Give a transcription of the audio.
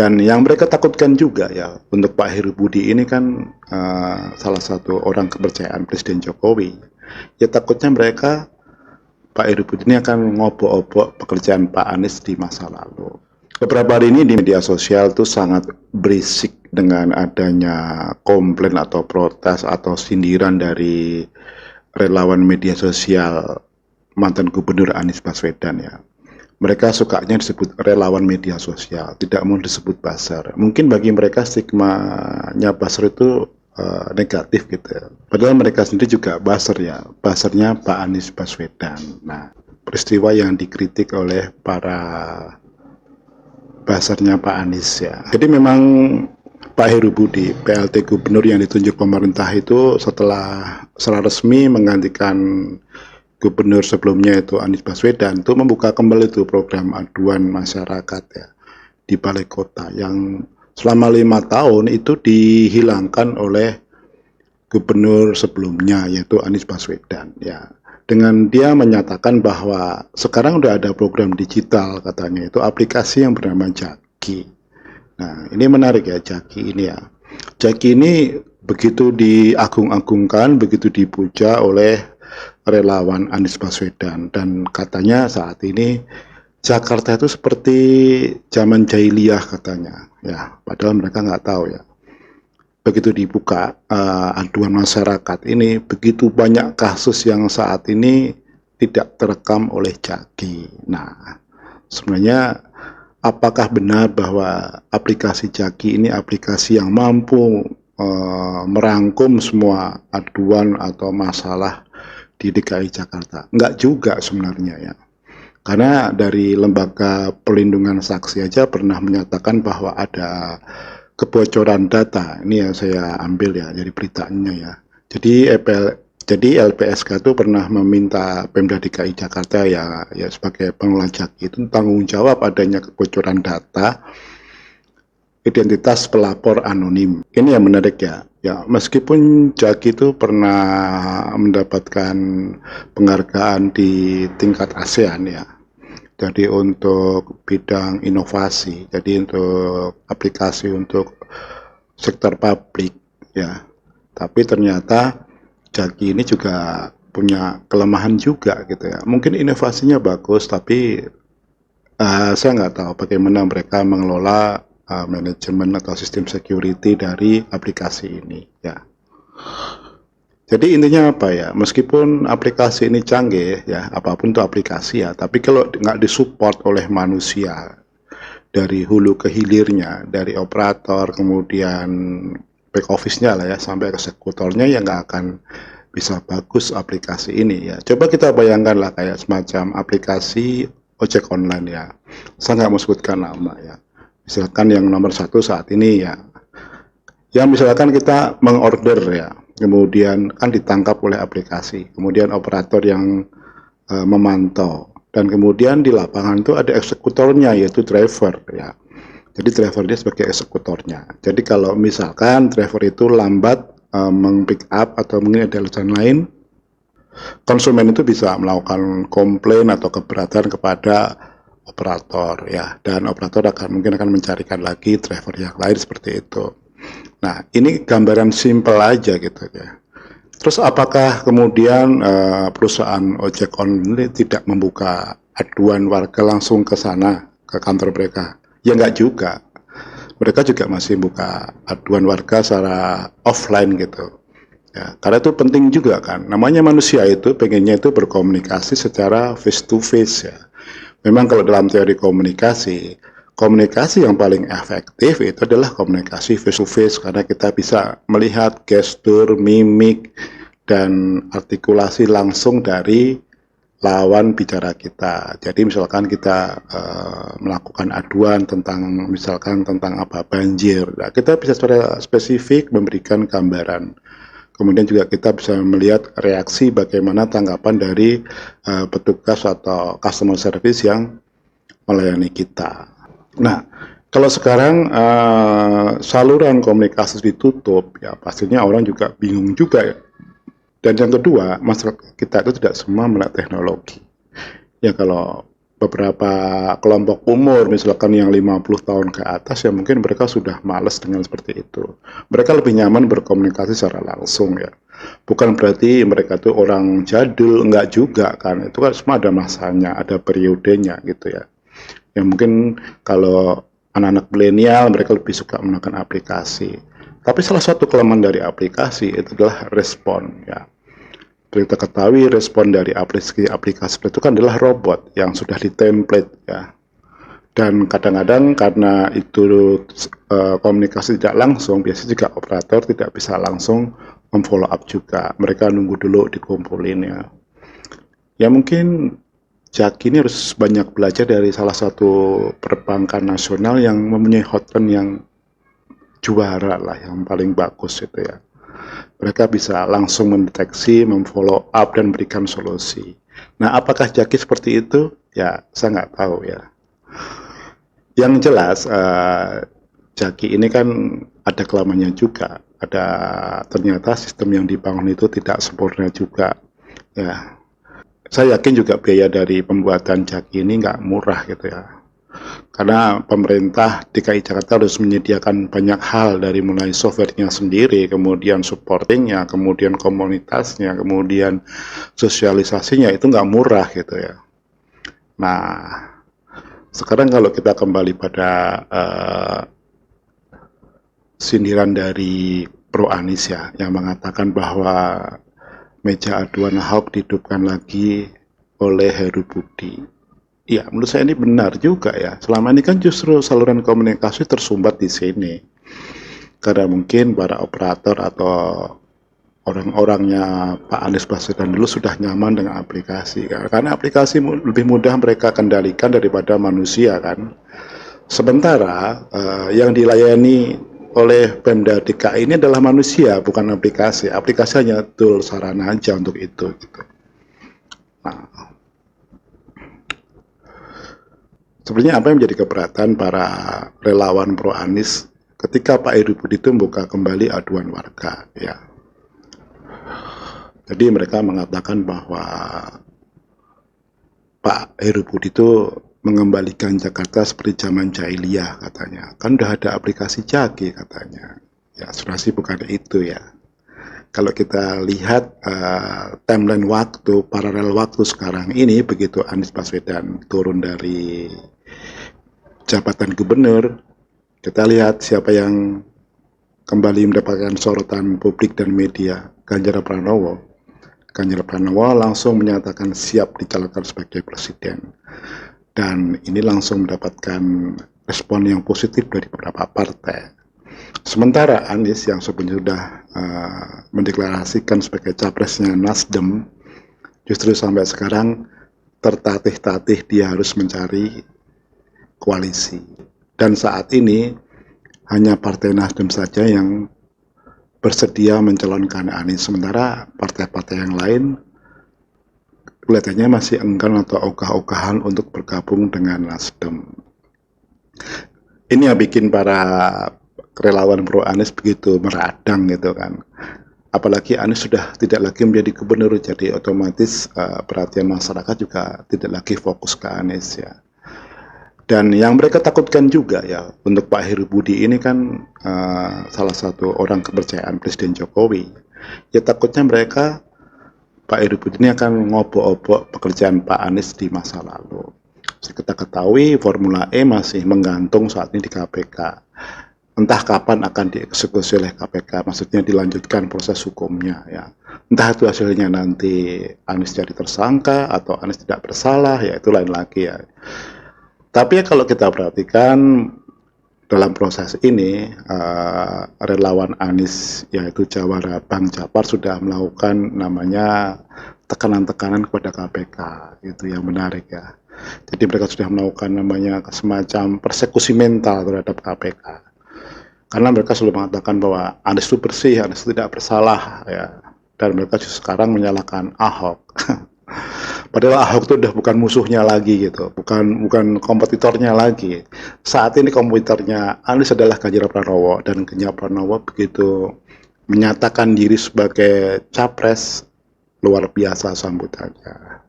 Dan yang mereka takutkan juga ya, untuk Pak Heru Budi ini kan salah satu orang kepercayaan Presiden Jokowi. Ya takutnya mereka, Pak Heru Budi ini akan ngobok-obok pekerjaan Pak Anies di masa lalu. Beberapa hari ini di media sosial tuh sangat berisik dengan adanya komplain atau protes atau sindiran dari relawan media sosial mantan Gubernur Anies Baswedan ya. Mereka sukanya disebut relawan media sosial, tidak mau disebut buzzer. Mungkin bagi mereka stigmanya buzzer itu negatif gitu ya. Padahal mereka sendiri juga buzzer ya, buzzernya Pak Anies Baswedan. Nah, peristiwa yang dikritik oleh para buzzernya Pak Anies ya. Jadi memang Pak Heru Budi, PLT Gubernur yang ditunjuk pemerintah itu setelah resmi menggantikan Gubernur sebelumnya itu Anies Baswedan itu membuka kembali itu program aduan masyarakat ya di balai kota yang selama 5 tahun itu dihilangkan oleh Gubernur sebelumnya yaitu Anies Baswedan ya. Dengan dia menyatakan bahwa sekarang udah ada program digital katanya itu aplikasi yang bernama Jaki. Nah ini menarik ya Jaki ini ya. Jaki ini begitu diagung-agungkan, begitu dipuja oleh relawan Anies Baswedan dan katanya saat ini Jakarta itu seperti zaman jahiliyah katanya ya, padahal mereka nggak tahu ya. Begitu dibuka aduan masyarakat ini, begitu banyak kasus yang saat ini tidak terekam oleh Jaki. Nah sebenarnya apakah benar bahwa aplikasi Jaki ini aplikasi yang mampu merangkum semua aduan atau masalah di DKI Jakarta? Enggak juga sebenarnya ya. Karena dari lembaga perlindungan saksi aja pernah menyatakan bahwa ada kebocoran data. Ini ya saya ambil ya dari beritanya ya. Jadi LPSK itu pernah meminta Pemda DKI Jakarta ya sebagai pengelola Jaki itu tanggung jawab adanya kebocoran data identitas pelapor anonim. Ini yang menarik ya. Ya, meskipun Jaki itu pernah mendapatkan penghargaan di tingkat ASEAN ya. Jadi untuk bidang inovasi, jadi untuk aplikasi untuk sektor publik ya. Tapi ternyata Jaki ini juga punya kelemahan juga gitu ya. Mungkin inovasinya bagus, tapi saya nggak tahu bagaimana mereka mengelola manajemen atau sistem security dari aplikasi ini ya. Jadi intinya apa ya, meskipun aplikasi ini canggih ya, apapun itu aplikasi ya, tapi kalau nggak disupport oleh manusia dari hulu ke hilirnya, dari operator kemudian back office-nya lah ya, sampai eksekutornya ya nggak akan bisa bagus aplikasi ini ya. Coba kita bayangkan lah kayak semacam aplikasi ojek online ya, saya nggak mau sebutkan nama ya. Misalkan yang nomor 1 saat ini ya, yang misalkan kita mengorder ya, kemudian kan ditangkap oleh aplikasi, kemudian operator yang memantau, dan kemudian di lapangan itu ada eksekutornya yaitu driver ya. Jadi driver dia sebagai eksekutornya. Jadi kalau misalkan driver itu lambat meng-pick up atau mungkin ada alasan lain, konsumen itu bisa melakukan komplain atau keberatan kepada operator ya, dan operator mungkin akan mencarikan lagi driver yang lain seperti itu. Nah ini gambaran simpel aja gitu ya. Terus apakah kemudian perusahaan ojek online tidak membuka aduan warga langsung ke sana, ke kantor mereka? Ya enggak juga. Mereka juga masih buka aduan warga secara offline gitu. Ya, karena itu penting juga kan. Namanya manusia itu pengennya itu berkomunikasi secara face to face ya. Memang kalau dalam teori komunikasi yang paling efektif itu adalah komunikasi face to face karena kita bisa melihat gestur, mimik, dan artikulasi langsung dari lawan bicara kita. Jadi misalkan kita melakukan aduan tentang apa banjir, nah, kita bisa secara spesifik memberikan gambaran. Kemudian juga kita bisa melihat reaksi bagaimana tanggapan dari petugas atau customer service yang melayani kita. Nah, kalau sekarang saluran komunikasi ditutup, ya pastinya orang juga bingung juga ya. Dan yang kedua, masyarakat kita itu tidak semua melek teknologi. Ya kalau beberapa kelompok umur, misalkan yang 50 tahun ke atas, ya mungkin mereka sudah malas dengan seperti itu. Mereka lebih nyaman berkomunikasi secara langsung ya. Bukan berarti mereka tuh orang jadul, enggak juga kan. Itu kan semua ada masanya, ada periodenya gitu ya. Yang mungkin kalau anak-anak milenial mereka lebih suka menggunakan aplikasi. Tapi salah satu kelemahan dari aplikasi itu adalah respon ya. Kita ketahui respon dari aplikasi itu kan adalah robot yang sudah ditemplate ya. Dan kadang-kadang karena itu komunikasi tidak langsung, biasanya juga operator tidak bisa langsung memfollow up juga. Mereka nunggu dulu dikumpulin ya. Ya mungkin Jaki ini harus banyak belajar dari salah satu perbankan nasional yang mempunyai hotline yang juara lah, yang paling bagus itu ya. Mereka bisa langsung mendeteksi, memfollow up, dan berikan solusi. Nah, apakah Jaki seperti itu? Ya, saya nggak tahu ya. Yang jelas, Jaki ini kan ada kelemahannya juga. Ada ternyata sistem yang dibangun itu tidak sempurna juga. Ya, saya yakin juga biaya dari pembuatan Jaki ini nggak murah gitu ya. Karena pemerintah DKI Jakarta harus menyediakan banyak hal dari mulai softwarenya sendiri, kemudian supportingnya, kemudian komunitasnya, kemudian sosialisasinya, itu nggak murah gitu ya. Nah, sekarang kalau kita kembali pada sindiran dari Pro Anies ya, yang mengatakan bahwa meja aduan Ahok dihidupkan lagi oleh Heru Budi. Ya, menurut saya ini benar juga ya. Selama ini kan justru saluran komunikasi tersumbat di sini. Karena mungkin para operator atau orang-orangnya Pak Anies Baswedan dulu sudah nyaman dengan aplikasi. Karena aplikasi lebih mudah mereka kendalikan daripada manusia kan. Sementara yang dilayani oleh Pemda DKI ini adalah manusia, bukan aplikasi. Aplikasi hanya tool sarana aja untuk itu. Gitu. Nah, sebenarnya apa yang menjadi keberatan para relawan Pro Anies ketika Pak Heru Budi itu membuka kembali aduan warga ya. Jadi mereka mengatakan bahwa Pak Heru Budi itu mengembalikan Jakarta seperti zaman jahiliyah katanya. Kan udah ada aplikasi Jaki katanya. Ya, sebenarnya bukan itu ya. Kalau kita lihat timeline waktu, paralel waktu sekarang ini, begitu Anies Baswedan turun dari jabatan gubernur, kita lihat siapa yang kembali mendapatkan sorotan publik dan media, Ganjar Pranowo. Ganjar Pranowo langsung menyatakan siap dicalonkan sebagai presiden. Dan ini langsung mendapatkan respon yang positif dari beberapa partai. Sementara Anies yang sebelumnya sudah mendeklarasikan sebagai capresnya Nasdem, justru sampai sekarang tertatih-tatih dia harus mencari koalisi. Dan saat ini hanya Partai Nasdem saja yang bersedia mencalonkan Anies, sementara partai-partai yang lain kelihatannya masih enggan atau ogah-ogahan untuk bergabung dengan Nasdem. Ini yang bikin para relawan Pro Anies begitu meradang gitu kan. Apalagi Anies sudah tidak lagi menjadi gubernur, jadi otomatis perhatian masyarakat juga tidak lagi fokus ke Anies ya. Dan yang mereka takutkan juga ya, untuk Pak Heru Budi ini kan salah satu orang kepercayaan Presiden Jokowi. Ya takutnya mereka, Pak Heru Budi ini akan ngobok-obok pekerjaan Pak Anies di masa lalu. Kita ketahui Formula E masih menggantung saat ini di KPK. Entah kapan akan dieksekusi oleh KPK, maksudnya dilanjutkan proses hukumnya ya. Entah itu hasilnya nanti Anies jadi tersangka atau Anies tidak bersalah, ya itu lain lagi ya. Tapi kalau kita perhatikan dalam proses ini, relawan Anies yaitu Jawara Bang Japar sudah melakukan namanya tekanan-tekanan kepada KPK, itu yang menarik ya. Jadi mereka sudah melakukan namanya semacam persekusi mental terhadap KPK. Karena mereka selalu mengatakan bahwa Anies itu bersih, Anies itu tidak bersalah ya. Dan mereka sekarang menyalahkan Ahok. Padahal Ahok itu udah bukan musuhnya lagi gitu, bukan kompetitornya lagi. Saat ini kompetitornya Anies adalah Ganjar Pranowo, dan Ganjar Pranowo begitu menyatakan diri sebagai capres, luar biasa sambutannya.